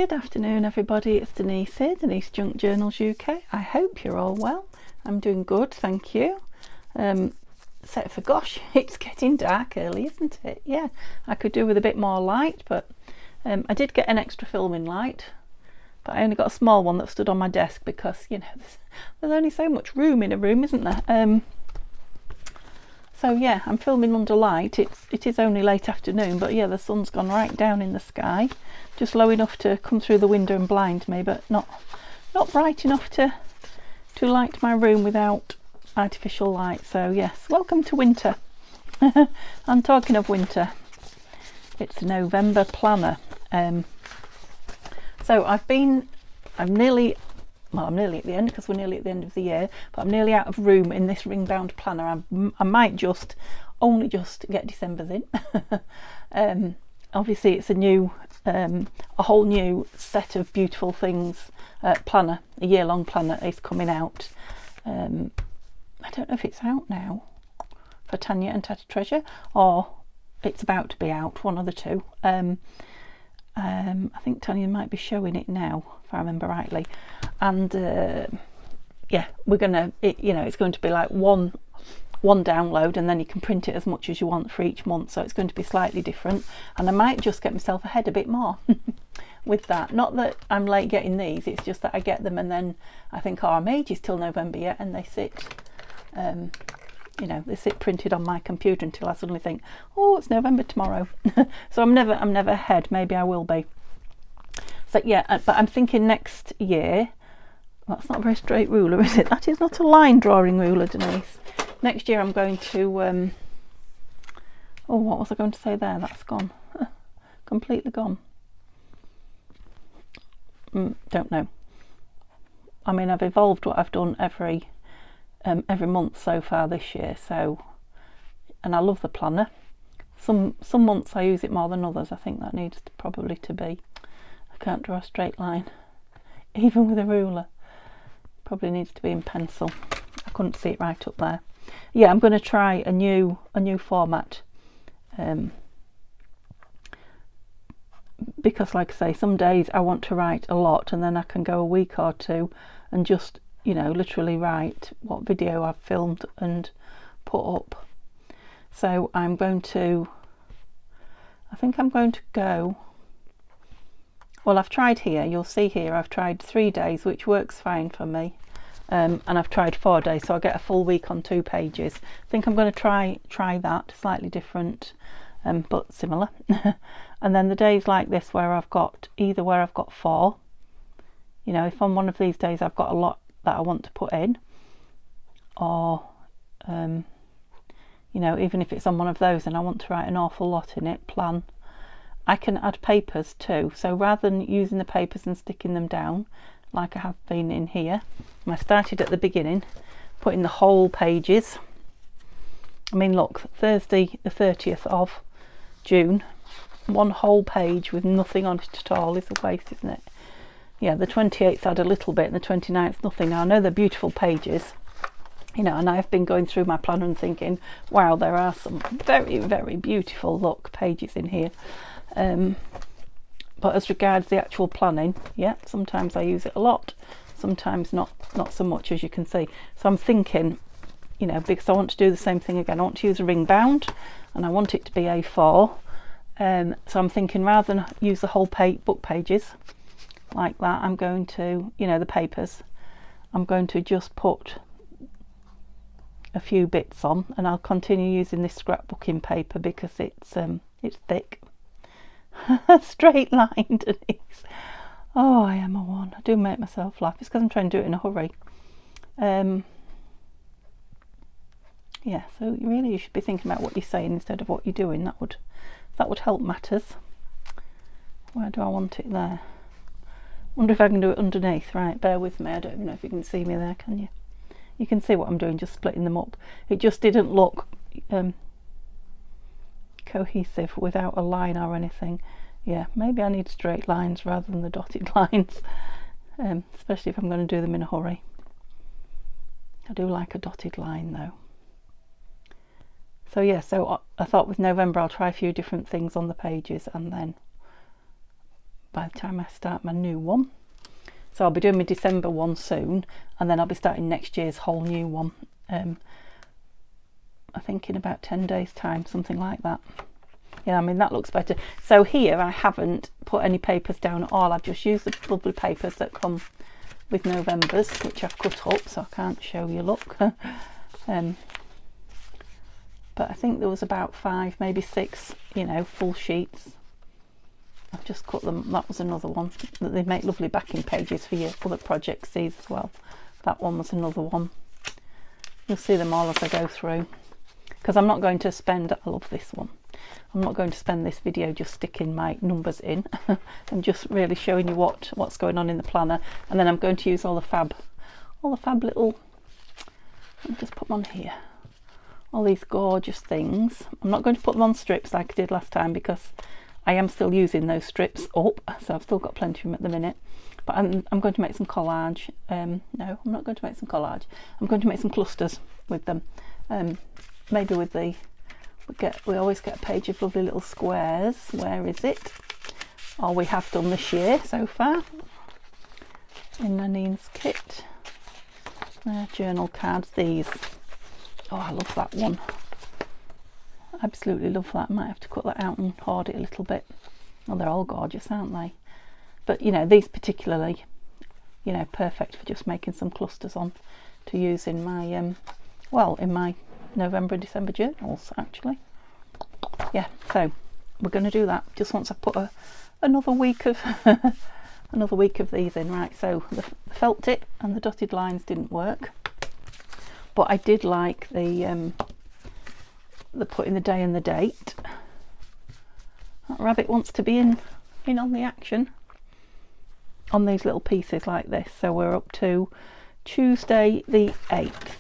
Good afternoon everybody, it's Denise here, Denise Junk Journals UK. I hope you're all well. I'm doing good, thank you. Except for gosh, it's getting dark early, isn't it? Yeah, I could do with a bit more light, but I did get an extra filming light, but I only got a small one that stood on my desk because, you know, there's only so much room in a room, isn't there? So yeah, I'm filming under light. It is only late afternoon, but yeah, the sun's gone right down in the sky, just low enough to come through the window and blind me, but not bright enough to light my room without artificial light. So yes, welcome to winter. I'm talking of winter. It's November planner. So I'm nearly at the end because we're nearly at the end of the year, but I'm nearly out of room in this ring bound planner. I might only just get December's in. Obviously it's a whole new set of beautiful things planner, a year-long planner is coming out. I don't know if it's out now for Tanya and Tatty Treasure, or it's about to be out, one of the two. I think Tanya might be showing it now, if I remember rightly, and yeah, it's going to be like one download, and then you can print it as much as you want for each month, so it's going to be slightly different, and I might just get myself ahead a bit more with that. Not that I'm late getting these, it's just that I get them and then I think, oh, I'm ages till November yet, and they sit they sit printed on my computer until I suddenly think, oh, it's November tomorrow. So I'm never ahead. Maybe I will be. So yeah, but I'm thinking next year. That's not a very straight ruler, is it? That is not a line drawing ruler, Denise. Next year I'm going to oh, what was I going to say there? That's gone. Completely gone. Don't know. I mean, I've evolved what I've done every month so far this year, so, and I love the planner. Some months I use it more than others. I think that needs probably to be. I can't draw a straight line even with a ruler. Probably needs to be in pencil. I couldn't see it right up there. Yeah, I'm going to try a new format, because like I say, some days I want to write a lot and then I can go a week or two and just, you know, literally write what video I've filmed and put up. So I think I'm going to go, well, I've tried here, you'll see here, I've tried 3 days, which works fine for me, and I've tried 4 days, so I'll get a full week on 2 pages. I think I'm going to try that, slightly different, but similar. And then the days like this where I've got 4, you know, if on one of these days I've got a lot that I want to put in, or you know, even if it's on one of those and I want to write an awful lot in it, I can add papers too. So rather than using the papers and sticking them down like I have been in here, I started at the beginning putting the whole pages. I mean, look, Thursday the 30th of June, one whole page with nothing on it at all is a waste, isn't it? Yeah, the 28th had a little bit and the 29th nothing. Now I know they're beautiful pages, you know, and I've been going through my planner and thinking, wow, there are some very, very beautiful look pages in here. But as regards the actual planning, yeah, sometimes I use it a lot, sometimes not so much, as you can see. So I'm thinking, you know, because I want to do the same thing again, I want to use a ring bound and I want it to be A4. So I'm thinking, rather than use the whole book pages like that, I'm going to, you know, the papers, I'm going to just put a few bits on, and I'll continue using this scrapbooking paper because it's thick. Straight line, Denise. Oh, I am a one. I do make myself laugh. It's because I'm trying to do it in a hurry. Yeah, so really you should be thinking about what you're saying instead of what you're doing. That would help matters. Where do I want it there? Wonder if I can do it underneath. Right, bear with me. I don't even know if you can see me there, can you? You can see what I'm doing, just splitting them up. It just didn't look cohesive without a line or anything. Yeah, maybe I need straight lines rather than the dotted lines, especially if I'm going to do them in a hurry. I do like a dotted line though. So yeah, so I thought with November I'll try a few different things on the pages and then by the time I start my new one. So I'll be doing my December one soon, and then I'll be starting next year's whole new one. I think in about 10 days time, something like that. Yeah, I mean that looks better. So here I haven't put any papers down at all. I've just used the lovely papers that come with November's, which I've cut up, so I can't show you, look. But I think there was about 5, maybe 6, you know, full sheets. I've just cut them. That was another one that they make lovely backing pages for your other projects these as well. That one was another one. You'll see them all as I go through, because I'm not going to spend, I love this one, I'm not going to spend this video just sticking my numbers in and just really showing you what's going on in the planner, and then I'm going to use all the fab little, let me just put them on here, all these gorgeous things. I'm not going to put them on strips like I did last time, because I am still using those strips up, so I've still got plenty of them at the minute. But I'm going to make some collage. No, I'm not going to make some collage. I'm going to make some clusters with them. Maybe with the, we always get a page of lovely little squares. Where is it? Oh, we have done this year so far in Nanine's kit. Journal cards, these. Oh, I love that one. Absolutely love that. I might have to cut that out and hoard it a little bit. Well, they're all gorgeous, aren't they? But you know, these particularly, you know, perfect for just making some clusters on to use in my well, in my November and December journals actually. Yeah, so we're going to do that just once I've put another week of another week of these in. Right, so the felt tip and the dotted lines didn't work, but I did like the putting the day and the date. That rabbit wants to be in on the action on these little pieces like this. So we're up to Tuesday the 8th,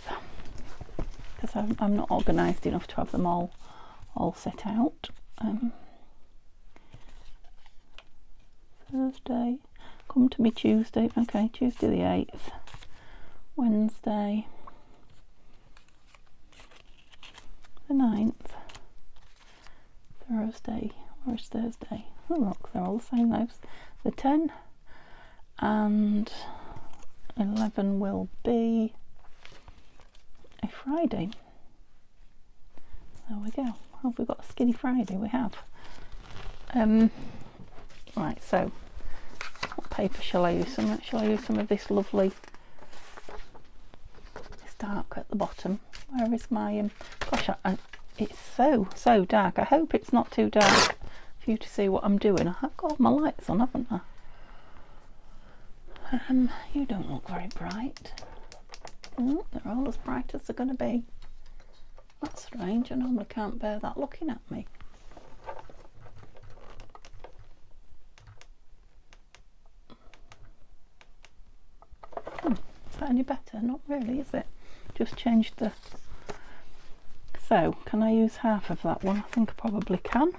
because I'm not organised enough to have them all set out. Thursday, come to me Tuesday. Okay, Tuesday the 8th, Wednesday the 9th, Thursday, where's Thursday? Oh look, they're all the same, those. The 10, and 11 will be a Friday. There we go. Have we got a skinny Friday? We have. Right, so what paper shall I use? Shall I use some of this lovely, this dark at the bottom? Where is my gosh, it's so dark. I hope it's not too dark for you to see what I'm doing. I've got all my lights on, haven't I? You don't look very bright. Oh, they're all as bright as they're going to be. That's strange. I normally can't bear that looking at me. Is that any better? Not really, is it? Just changed the... So, can I use half of that one? I think I probably can.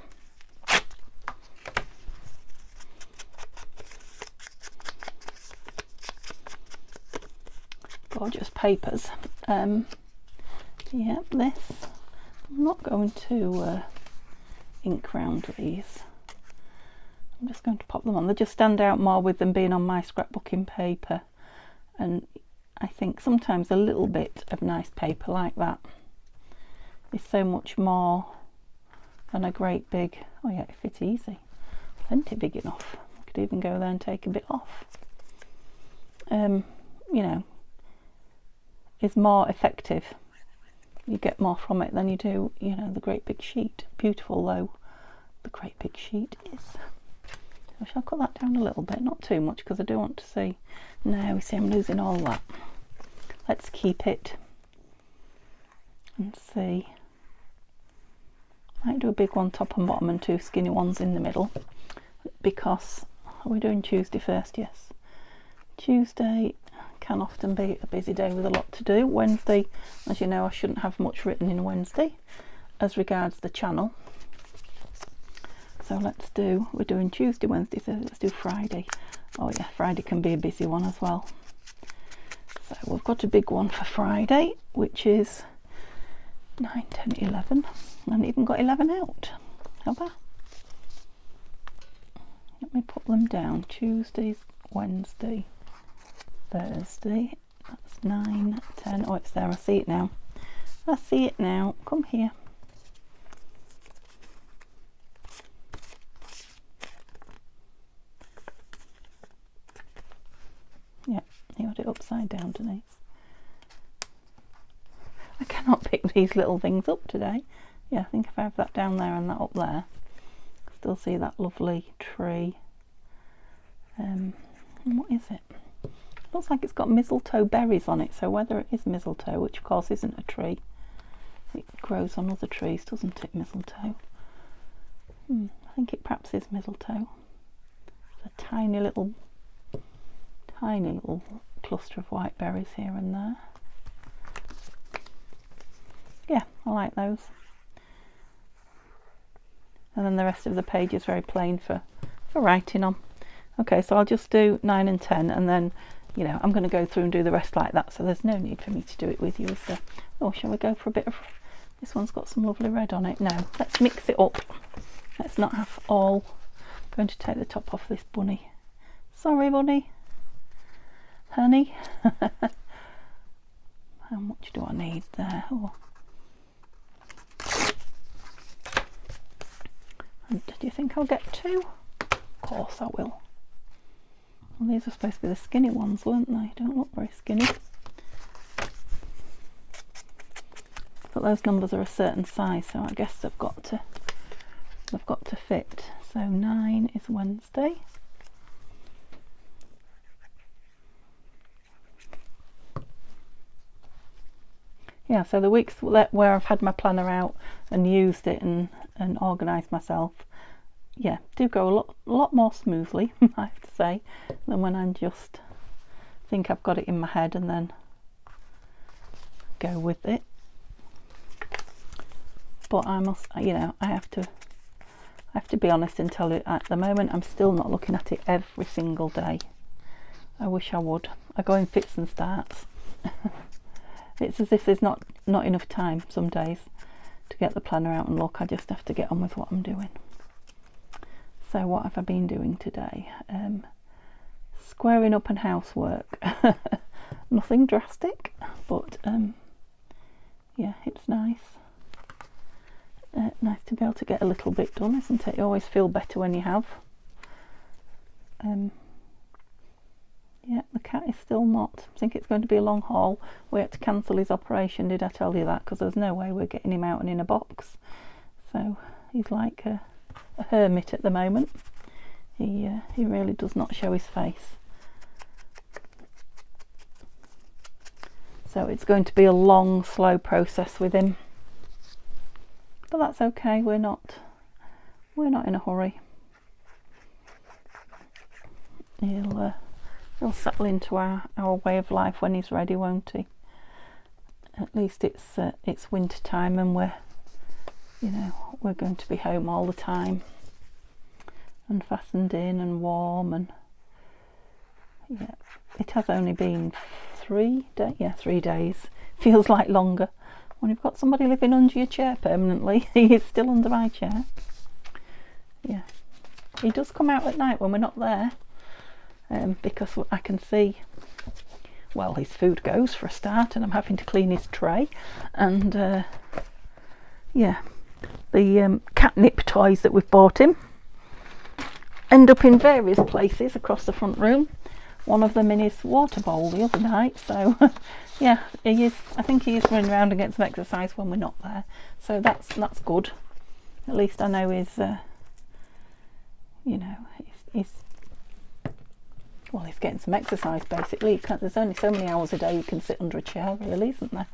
Gorgeous papers. Yeah, this. I'm not going to ink round these. I'm just going to pop them on. They just stand out more with them being on my scrapbooking paper. And I think sometimes a little bit of nice paper like that is so much more than a great big, oh yeah, it fits easy. Plenty big enough. I could even go there and take a bit off. You know, is more effective. You get more from it than you do, you know, the great big sheet. Beautiful though the great big sheet is. I shall cut that down a little bit, not too much, because I do want to see. No, we see I'm losing all that. Let's keep it and see. Might do a big one top and bottom and 2 skinny ones in the middle, because are we doing Tuesday first? Yes. Tuesday can often be a busy day with a lot to do. Wednesday, as you know, I shouldn't have much written in Wednesday as regards the channel. So we're doing Tuesday, Wednesday, so let's do Friday. Oh yeah, Friday can be a busy one as well. So we've got a big one for Friday, which is 9, 10, 11. I haven't even got 11 out, have I? Let me put them down. Tuesday, Wednesday, Thursday. That's 9, 10. Oh, it's there. I see it now. I see it now. Come here. Yeah, you got it upside down, Denise. I cannot pick these little things up today. Yeah, I think if I have that down there and that up there, I still see that lovely tree. What is it? Looks like it's got mistletoe berries on it, so whether it is mistletoe, which of course isn't a tree, it grows on other trees, doesn't it, mistletoe? I think it perhaps is mistletoe. It's a tiny little cluster of white berries here and there. Yeah, I like those. And then the rest of the page is very plain for writing on. Okay, so I'll just do 9 and 10, and then, you know, I'm going to go through and do the rest like that, so there's no need for me to do it with you, is there? Oh, shall we go for a bit of... This one's got some lovely red on it. No, let's mix it up. Let's not have all... I'm going to take the top off this bunny. Sorry, bunny. Honey. How much do I need there? Oh. And do you think I'll get 2? Of course I will. Well, these are supposed to be the skinny ones, weren't they? Don't look very skinny. But those numbers are a certain size, so I guess they've got to fit. So 9 is Wednesday. Yeah, so the weeks where I've had my planner out and used it and organised myself, yeah, do go a lot more smoothly, I have to say, than when I just think I've got it in my head and then go with it. But I must, you know, I have to be honest and tell you, at the moment I'm still not looking at it every single day. I wish I would. I go in fits and starts. It's as if there's not enough time some days to get the planner out and look. I just have to get on with what I'm doing. So what have I been doing today? Squaring up and housework. Nothing drastic, but yeah, it's nice. Nice to be able to get a little bit done, isn't it? You always feel better when you have. Yeah, the cat is still not. I think it's going to be a long haul. We had to cancel his operation, did I tell you that? Because there's no way we're getting him out and in a box. So he's like a hermit at the moment. He really does not show his face. So it's going to be a long, slow process with him. But that's okay. We're not in a hurry. He'll settle into our way of life when he's ready, won't he? At least it's winter time and we're going to be home all the time and fastened in and warm, and yeah, it has only been 3 days. Yeah, 3 days. Feels like longer. When you've got somebody living under your chair permanently, he is still under my chair. Yeah, he does come out at night when we're not there. Because I can see, well, his food goes for a start, and I'm having to clean his tray, and yeah, the catnip toys that we've bought him end up in various places across the front room. One of them in his water bowl the other night, so yeah, I think he is running around and getting some exercise when we're not there, so that's good. At least I know he's well, he's getting some exercise basically. There's only so many hours a day you can sit under a chair, really, isn't there?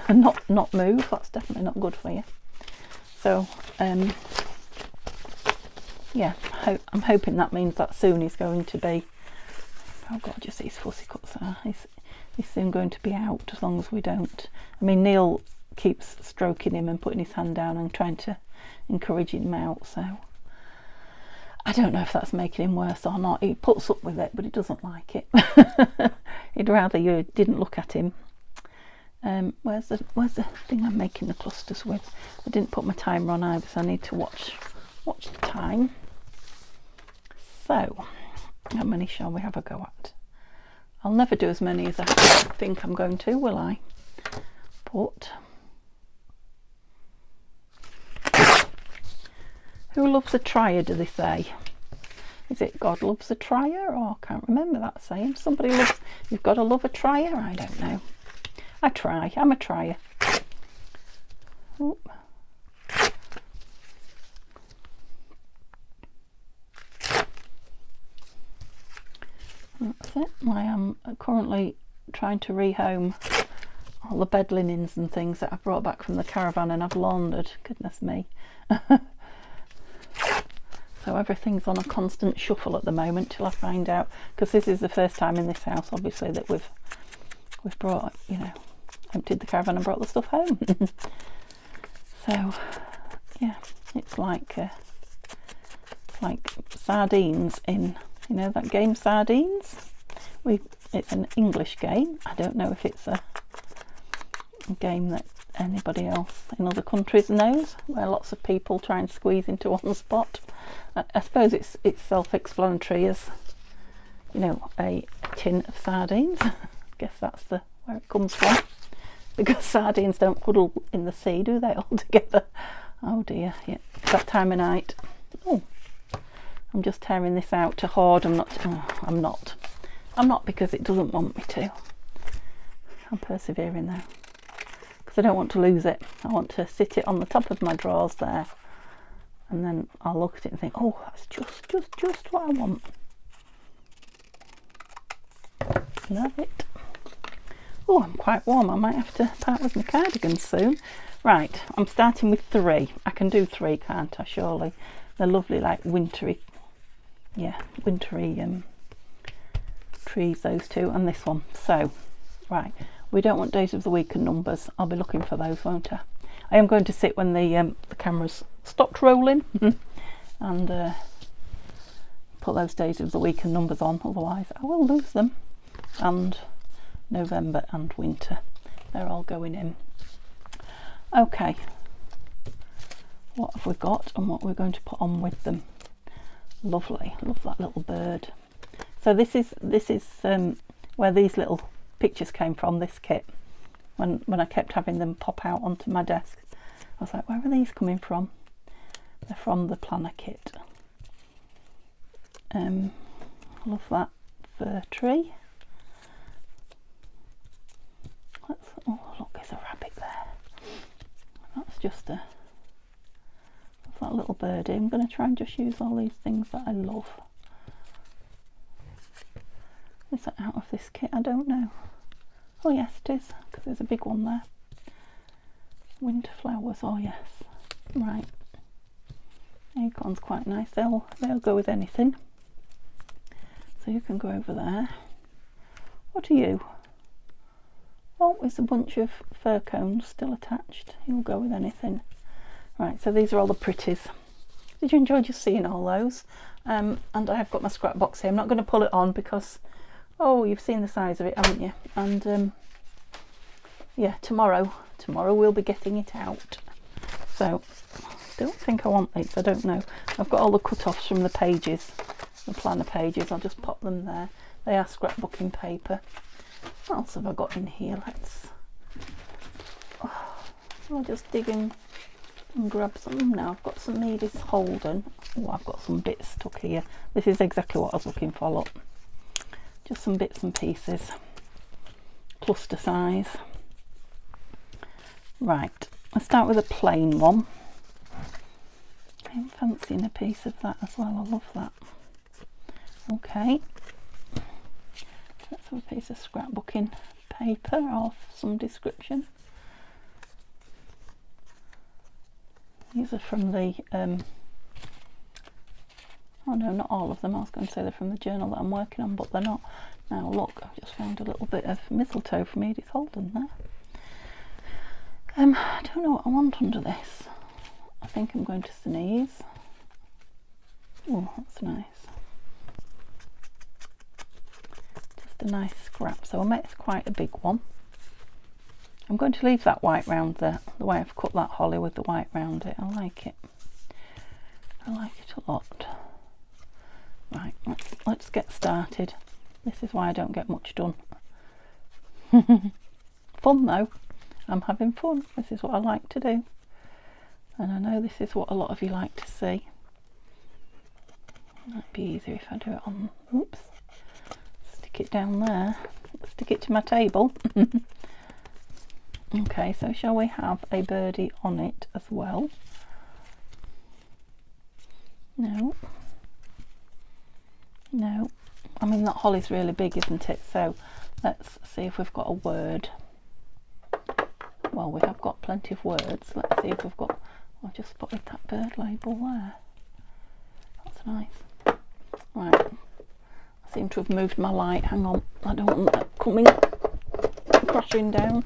And not move. That's definitely not good for you. So yeah, I'm hoping that means that soon he's going to be, oh god, just these fussy cuts there. He's soon going to be out, as long as we don't. I mean, Neil keeps stroking him and putting his hand down and trying to encourage him out, so I don't know if that's making him worse or not. He puts up with it, but he doesn't like it. He'd rather you didn't look at him. Where's the thing I'm making the clusters with? I didn't put my timer on either, so I need to watch the time. So, how many shall we have a go at? I'll never do as many as I think I'm going to, will I? But who loves a trier, do they say? Is it God loves a trier? Or I can't remember that saying. Somebody loves, you've got to love a trier? I don't know. I try. I'm a trier. Oop. That's it. I am currently trying to rehome all the bed linens and things that I brought back from the caravan and I've laundered. Goodness me. So everything's on a constant shuffle at the moment till I find out, because this is the first time in this house obviously that we've brought, you know, emptied the caravan and brought the stuff home. So yeah, it's like sardines in, you know, that game Sardines. It's an English game. I don't know if it's a game that anybody else in other countries knows, where lots of people try and squeeze into one spot. I suppose it's self-explanatory as, you know, a tin of sardines. I guess that's where it comes from, because sardines don't huddle in the sea, do they, all together? Oh dear, yeah, it's that time of night. Oh, I'm just tearing this out to hoard. I'm not because it doesn't want me to. I'm persevering though, because I don't want to lose it. I want to sit it on the top of my drawers there, and then I'll look at it and think, oh, that's just what I want. Love it. Oh, I'm quite warm. I might have to part with my cardigan soon. Right, I'm starting with 3. I can do 3, can't I, surely? They're lovely, like wintry, yeah, wintry trees, those two, and this one. So, right, we don't want days of the week and numbers. I'll be looking for those, won't I? I am going to sit when the camera's stopped rolling and put those days of the week and numbers on, otherwise I will lose them. And November and winter, they're all going in. Okay, what have we got and what we're going to put on with them? Lovely, love that little bird. So this is where these little pictures came from, this kit. When I kept having them pop out onto my desk, I was like, where are these coming from? They're from the planner kit. Love that fir tree. Oh look, there's a rabbit there. That's just that little birdie. I'm going to try and just use all these things that I love. Is that out of this kit? I don't know. Oh yes it is, because there's a big one there. Winter flowers, oh yes. Right. Acorn's quite nice. They'll go with anything. So you can go over there. What are you? Oh, it's a bunch of fir cones still attached. You'll go with anything. Right, so these are all the pretties. Did you enjoy just seeing all those? And I've got my scrap box here. I'm not going to pull it on because, oh, you've seen the size of it, haven't you? And yeah, tomorrow we'll be getting it out. So I don't think I want these. I don't know. I've got all the cut-offs from the pages, the planner pages. I'll just pop them there. They are scrapbooking paper. What else have I got in here? I'll just dig in and grab some. Now I've got some Edith Holden. Oh, I've got some bits stuck here. This is exactly what I was looking for, look. Just some bits and pieces. Cluster size. Right, I'll start with a plain one. I'm fancying a piece of that as well. I love that. Okay. Let's have a piece of scrapbooking paper of some description. These are from the, oh no, not all of them. I was going to say they're from the journal that I'm working on, but they're not. Now look, I've just found a little bit of mistletoe from Edith Holden there. I don't know what I want under this. I think I'm going to sneeze. Oh, that's nice. Just a nice scrap. So I'll make this quite a big one. I'm going to leave that white round there, the way I've cut that holly with the white round it. I like it. I like it a lot. Right, let's get started. This is why I don't get much done. Fun though. I'm having fun. This is what I like to do. And I know this is what a lot of you like to see. Might be easier if I do it on, oops, stick it down there, stick it to my table. Okay, so shall we have a birdie on it as well? No. No. I mean, that holly's really big, isn't it? So let's see if we've got a word. Well, we have got plenty of words. Let's see if we've got, I've just spotted that bird label there. That's nice. Right. I seem to have moved my light. Hang on. I don't want that coming crashing down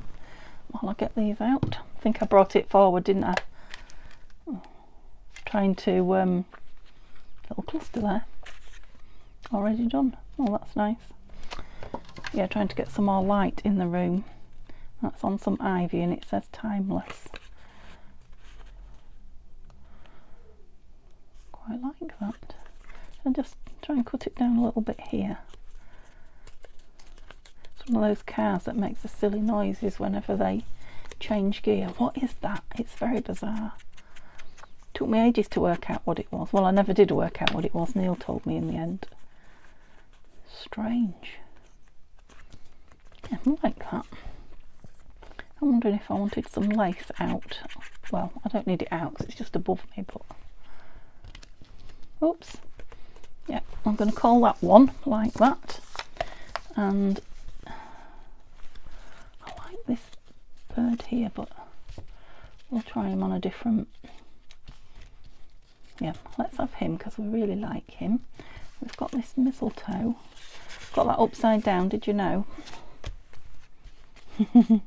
while I get these out. I think I brought it forward, didn't I? Trying to, little cluster there. Already done. Oh, that's nice. Yeah, trying to get some more light in the room. That's on some ivy and it says timeless. Quite like that. And just try and cut it down a little bit here. It's one of those cars that makes the silly noises whenever they change gear. What is that? It's very bizarre. Took me ages to work out what it was. Well, I never did work out what it was. Neil told me in the end. Strange. Yeah, I like that. I'm wondering if I wanted some lace out. Well, I don't need it out because it's just above me, but... Oops. Yeah, I'm going to call that one like that. And I like this bird here, but we'll try him on a different... Yeah, let's have him because we really like him. We've got this mistletoe. Got that upside down, did you know? It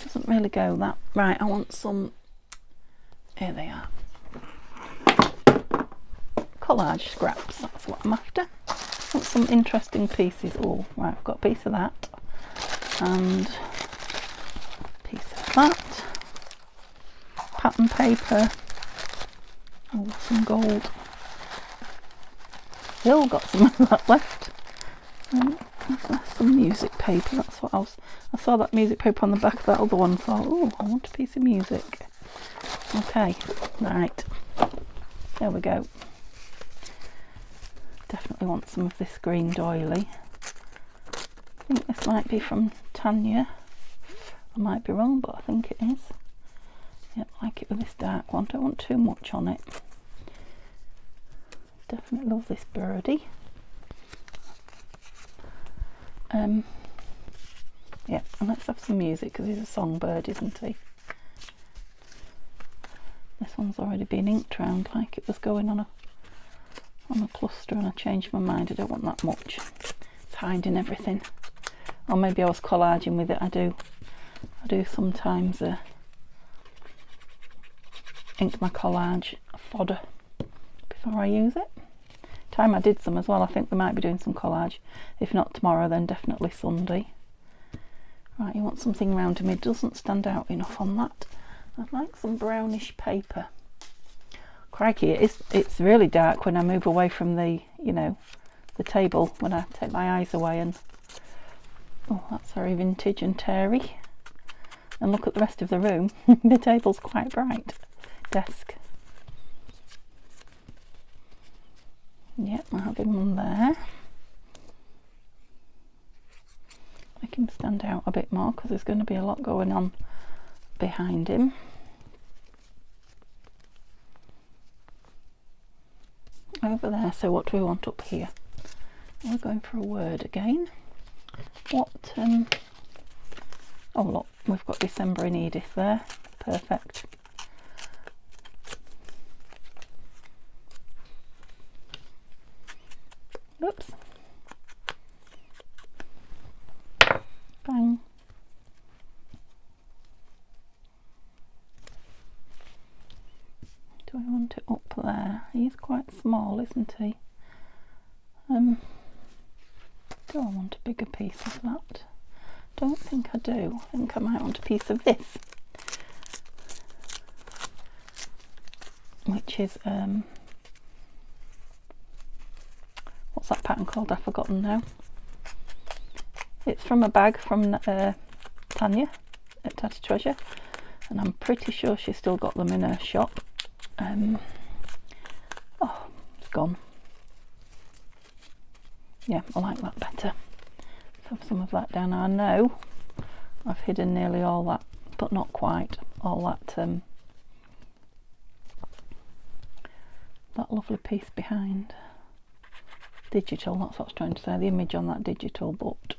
doesn't really go that. Right, I want some... Here they are. Collage scraps, that's what I'm after. I want some interesting pieces. Oh, right, I've got a piece of that. And a piece of that. Pattern paper. Oh, some gold. Still got some of that left. Some music paper. That's what I saw that music paper on the back of that other one and thought, oh, I want a piece of music. Okay, right. There we go. Definitely want some of this green doily. I think this might be from Tanya. I might be wrong, but I think it is. Yep, like it with this dark one. Don't want too much on it. Definitely love this birdie. Yeah, and let's have some music because he's a songbird, isn't he? This one's already been inked round like it was going on a cluster, and I changed my mind. I don't want that much. It's hiding everything. Or maybe I was collaging with it. I do sometimes ink my collage fodder before I use it. Time I did some as well. I think we might be doing some collage. If not tomorrow, then definitely Sunday. Right, you want something round him. It doesn't stand out enough on that. I'd like some brownish paper. Crikey, it's really dark when I move away from the, you know, the table, when I take my eyes away, and oh, that's very vintage and terry. And look at the rest of the room. The table's quite bright. Desk. Yep, I have him on there. Make him stand out a bit more because there's going to be a lot going on behind him. Over there. So what do we want up here? We're going for a word again. What oh look, we've got December in Edith there. Perfect. Oops. Bang. Do I want it up there? He's quite small, isn't he? Do I want a bigger piece of that? Don't think I do. I think I might want a piece of this, which is What's that pattern called? I've forgotten now. It's from a bag from Tanya at Tatty Treasure, and I'm pretty sure she's still got them in her shop. Oh, it's gone. Yeah, I like that better. Let's have some of that down. I know I've hidden nearly all that, but not quite all that. That lovely piece behind. Digital, that's what I was trying to say. The image on that digital, but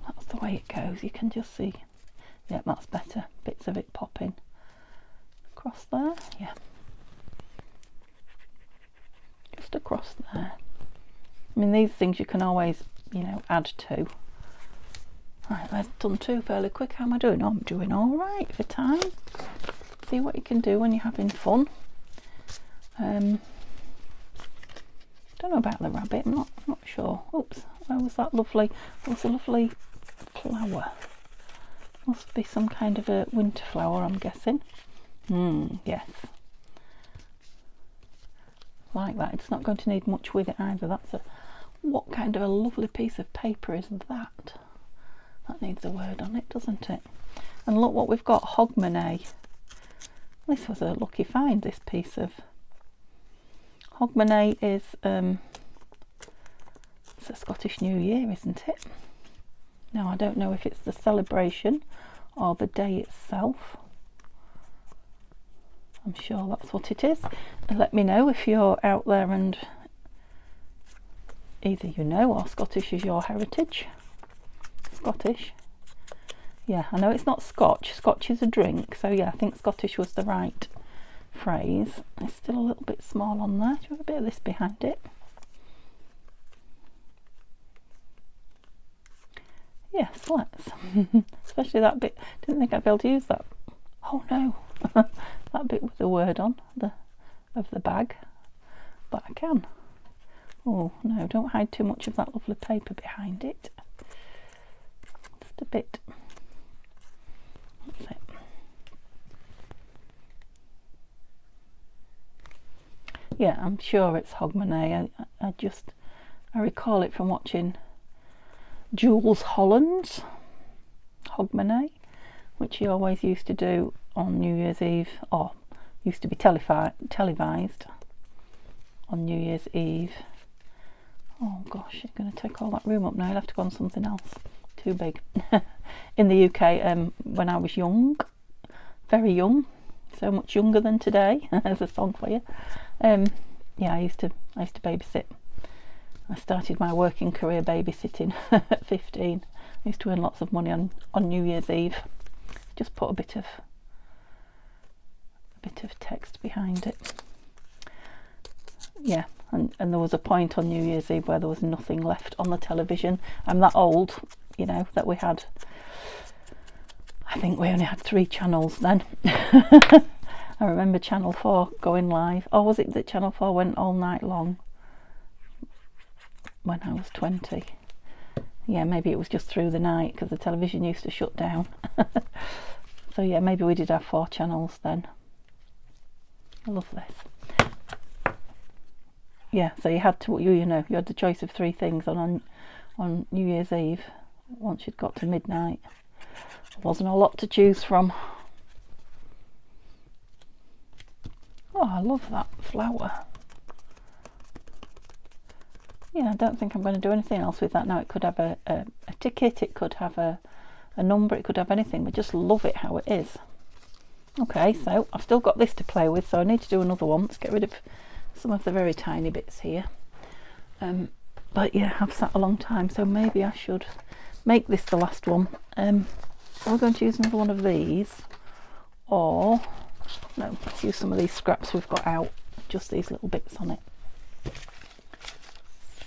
that's the way it goes. You can just see. Yeah, that's better. Bits of it popping across there. Yeah, just across there. I mean, these things you can always, you know, add to. Right, I've done two fairly quick. How am I doing? Oh, I'm doing all right for time. See what you can do when you're having fun. Don't know about the rabbit. I'm not sure. Oops, where was that lovely? There was a lovely flower. Must be some kind of a winter flower, I'm guessing. Yes. Like that. It's not going to need much with it either. That's a. What kind of a lovely piece of paper is that? That needs a word on it, doesn't it? And look what we've got. Hogmanay. This was a lucky find, this piece of. Hogmanay is it's a Scottish New Year, isn't it? Now I don't know if it's the celebration or the day itself. I'm sure that's what it is. And let me know if you're out there and either you know or Scottish is your heritage. Scottish. Yeah, I know it's not Scotch. Scotch is a drink, so yeah, I think Scottish was the right phrase. It's still a little bit small on there. Do you have a bit of this behind it? Yes, let's. Especially that bit. Didn't think I'd be able to use that. Oh no. That bit with the word on of the bag. But I can. Oh no, don't hide too much of that lovely paper behind it. Just a bit. That's it. Yeah, I'm sure it's Hogmanay. I recall it from watching Jules Holland's Hogmanay, which he always used to do on New Year's Eve, or used to be televised on New Year's Eve. Oh gosh, you're going to take all that room up now. You'll have to go on something else. Too big. In the UK, when I was young, very young, so much younger than today. There's a song for you. Yeah, I used to babysit. I started my working career babysitting at 15. I used to earn lots of money on New Year's Eve. Just put a bit of text behind it. Yeah, and there was a point on New Year's Eve where there was nothing left on the television. I'm that old, you know, that we had. I think we only had 3 channels then. I remember Channel 4 going live. Or was it that Channel 4 went all night long when I was 20? Yeah, maybe it was just through the night because the television used to shut down. So yeah, maybe we did have 4 channels then. I love this. Yeah, so you had to, you know, you had the choice of 3 things on New Year's Eve once you'd got to midnight. There wasn't a lot to choose from. Oh, I love that flower. Yeah, I don't think I'm going to do anything else with that now. It could have a ticket, it could have a number, it could have anything, but just love it how it is. Okay, so I've still got this to play with, so I need to do another one. Let's get rid of some of the very tiny bits here. But yeah, I've sat a long time, so maybe I should make this the last one. We're going to use another one of these, or no, let's use some of these scraps we've got out, just these little bits on it.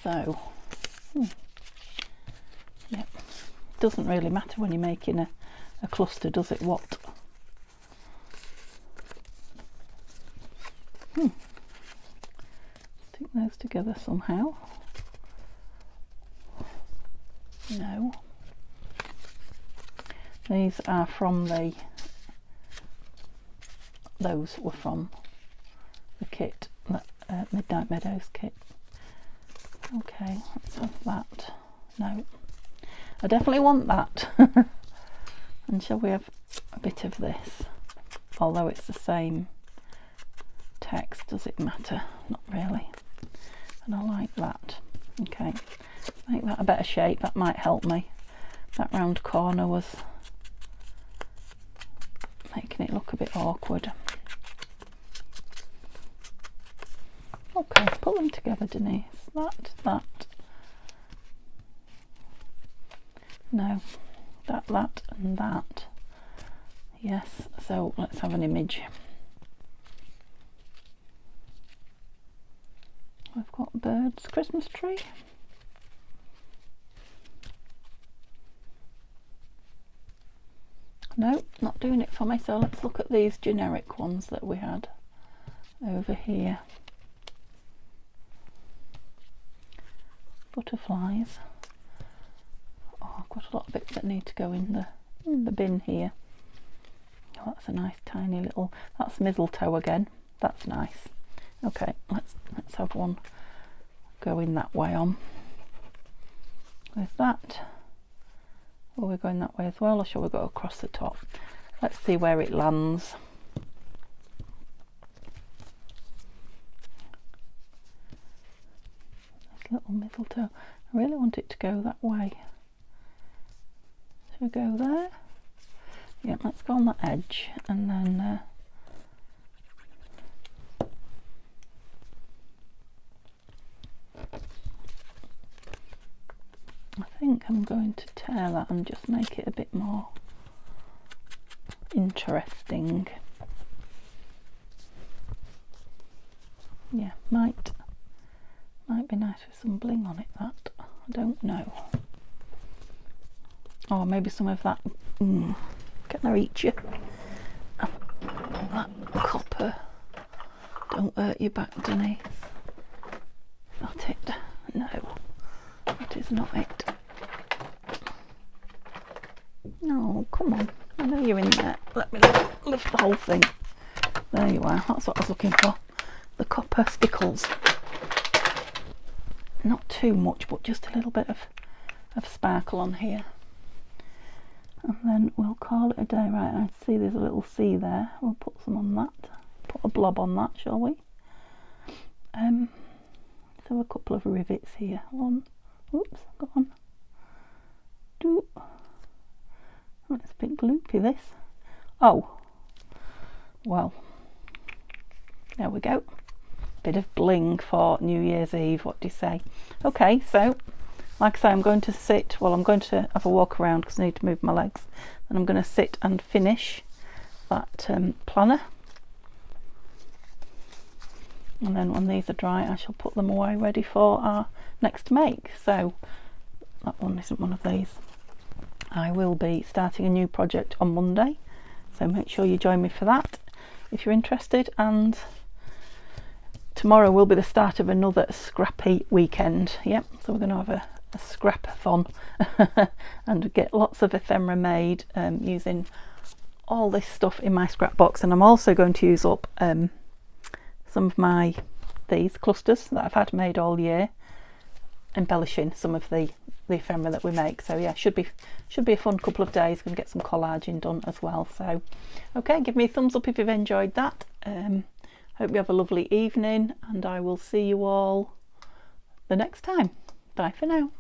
So, yeah, doesn't really matter when you're making a cluster, does it? What? Stick those together somehow. No. These are from those were from the kit, Midnight Meadows kit. Okay, let's have that. No, I definitely want that. And shall we have a bit of this? Although it's the same text, does it matter? Not really. And I like that. Okay, make that a better shape, that might help me. That round corner was making it look a bit awkward. Okay, put them together, Denise. That. No, that and that. Yes, so let's have an image. We've got birds, Christmas tree. No, not doing it for me, so let's look at these generic ones that we had over here. Butterflies. Oh, I've got a lot of bits that need to go in the bin here. Oh, that's a nice tiny little, that's mistletoe again. That's nice. Okay, let's have one going that way on. With that. Are we going that way as well, or shall we go across the top? Let's see where it lands. This little mistletoe. I really want it to go that way. Shall we go there? Yeah, let's go on the edge, and then I think I'm going to tear that and just make it a bit more interesting. Yeah, might be nice with some bling on it, that. I don't know. Or maybe some of that, can I reach you? That copper. Don't hurt your back, Denise. Not it. No. That is not it. No, come on. I know you're in there. Let me lift the whole thing. There you are. That's what I was looking for. The copper stickles. Not too much, but just a little bit of sparkle on here. And then we'll call it a day. Right, I see there's a little C there. We'll put some on that. Put a blob on that, shall we? Let's have a couple of rivets here. One. Oops, go on. Two. Oh, it's a bit gloopy, this. Oh. Well. There we go. Bit of bling for New Year's Eve. What do you say? Okay, so like I say, I'm going to sit. Well, I'm going to have a walk around because I need to move my legs. And I'm going to sit and finish that planner. And then when these are dry, I shall put them away ready for our next make. So that one isn't one of these. I will be starting a new project on Monday, so make sure you join me for that if you're interested. And tomorrow will be the start of another scrappy weekend. Yep, so we're going to have a scrap-a-thon and get lots of ephemera made using all this stuff in my scrap box. And I'm also going to use up some of these clusters that I've had made all year, embellishing some of the ephemera that we make. So yeah, should be a fun couple of days. Going to get some collaging done as well. So okay, give me a thumbs up if you've enjoyed that. Hope you have a lovely evening, and I will see you all the next time. Bye for now.